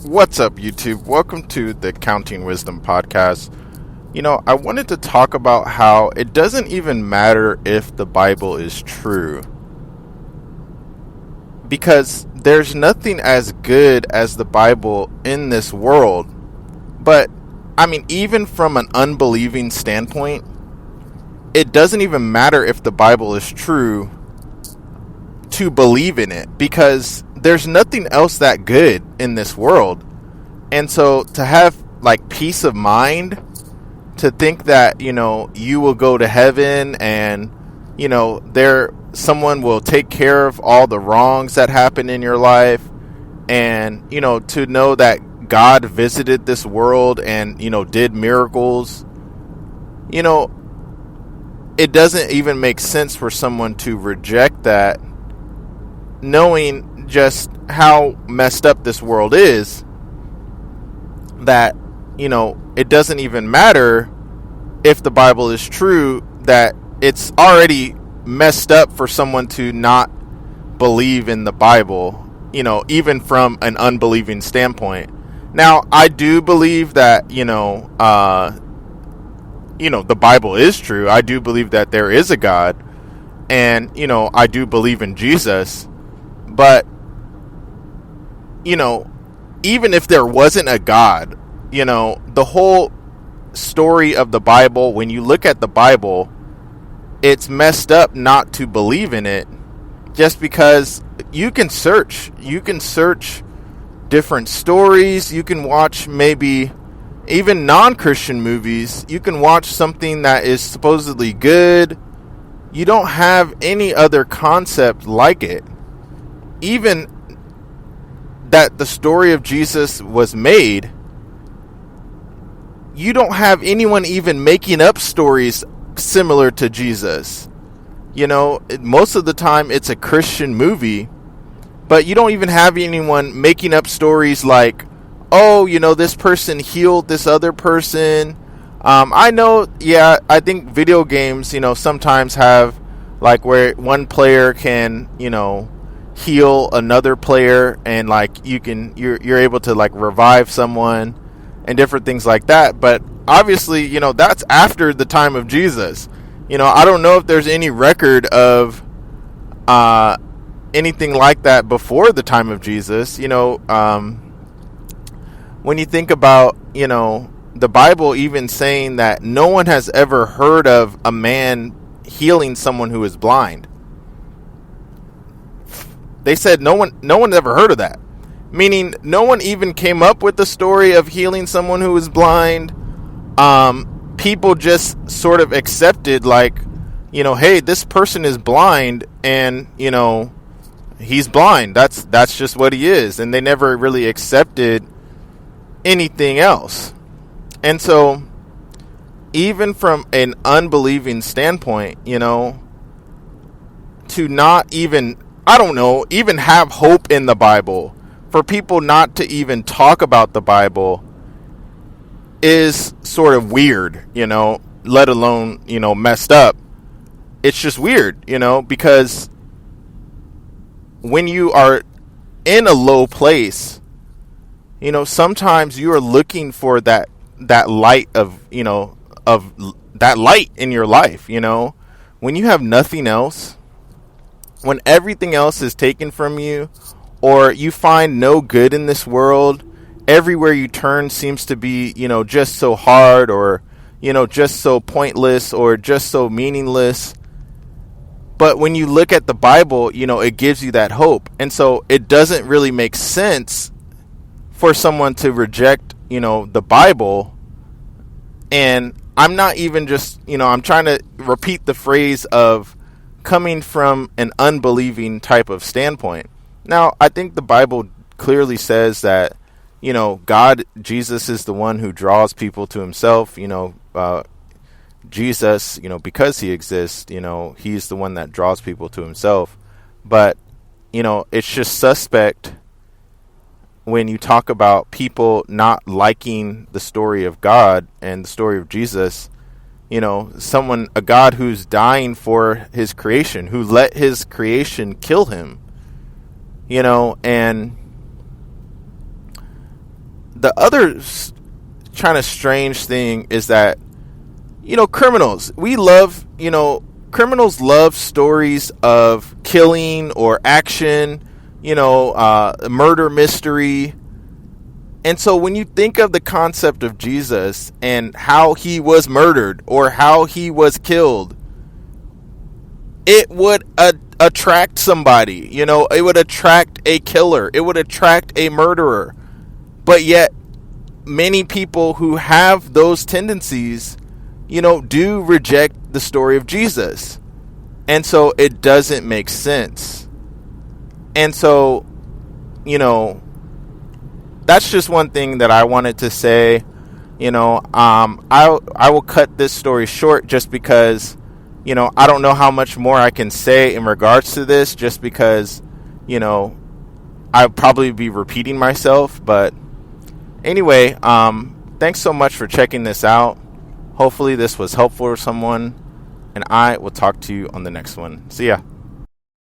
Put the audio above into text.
What's up, YouTube? Welcome to the Counting Wisdom podcast. I wanted to talk about how it doesn't even matter if the Bible is true, because there's nothing as good as the Bible in this world. But, even from an unbelieving standpoint, it doesn't even matter if the Bible is true to believe in it, because there's nothing else that good in this world. And so to have peace of mind, to think that you will go to heaven and someone will take care of all the wrongs that happen in your life, and to know that God visited this world and did miracles, it doesn't even make sense for someone to reject that, knowing just how messed up this world is, that it doesn't even matter if the Bible is true, that it's already messed up for someone to not believe in the Bible, even from an unbelieving standpoint. Now, I do believe that the Bible is true. I do believe that there is a God, and I do believe in Jesus. But even if there wasn't a God, the whole story of the Bible, when you look at the Bible, it's messed up not to believe in it, just because you can search different stories. You can watch maybe even non-Christian movies. You can watch something that is supposedly good. You don't have any other concept like it. Even that the story of Jesus was made, you don't have anyone even making up stories similar to Jesus. Most of the time it's a Christian movie, but you don't even have anyone making up stories like, this person healed this other person. I think video games, sometimes have where one player can, heal another player, and you're able to revive someone and different things like that. But obviously, that's after the time of Jesus. I don't know if there's any record of anything like that before the time of Jesus. When you think about the Bible even saying that no one has ever heard of a man healing someone who is blind. They said no one ever heard of that. Meaning no one even came up with the story of healing someone who is blind. People just sort of accepted hey, this person is blind, and he's blind. That's just what he is. And they never really accepted anything else. And so even from an unbelieving standpoint, to not even, even have hope in the Bible, for people not to even talk about the Bible is sort of weird, let alone, messed up. It's just weird, because when you are in a low place, sometimes you are looking for that light of that light in your life, when you have nothing else, when everything else is taken from you, or you find no good in this world. Everywhere you turn seems to be, just so hard, or, just so pointless, or just so meaningless. But when you look at the Bible, it gives you that hope. And so it doesn't really make sense for someone to reject, the Bible. And I'm not even just, I'm trying to repeat the phrase of coming from an unbelieving type of standpoint. Now, I think the Bible clearly says that, God, Jesus is the one who draws people to himself. Jesus, because he exists, he's the one that draws people to himself. But, it's just suspect when you talk about people not liking the story of God and the story of Jesus. A God who's dying for his creation, who let his creation kill him, and the other kind of strange thing is that, criminals, criminals love stories of killing or action, murder mystery. And so when you think of the concept of Jesus and how he was murdered or how he was killed, it would attract somebody, it would attract a killer, it would attract a murderer. But yet many people who have those tendencies, do reject the story of Jesus. And so it doesn't make sense. And so, that's just one thing that I wanted to say. I will cut this story short just because, I don't know how much more I can say in regards to this, just because, I'll probably be repeating myself. But anyway, thanks so much for checking this out. Hopefully this was helpful for someone, and I will talk to you on the next one. See ya.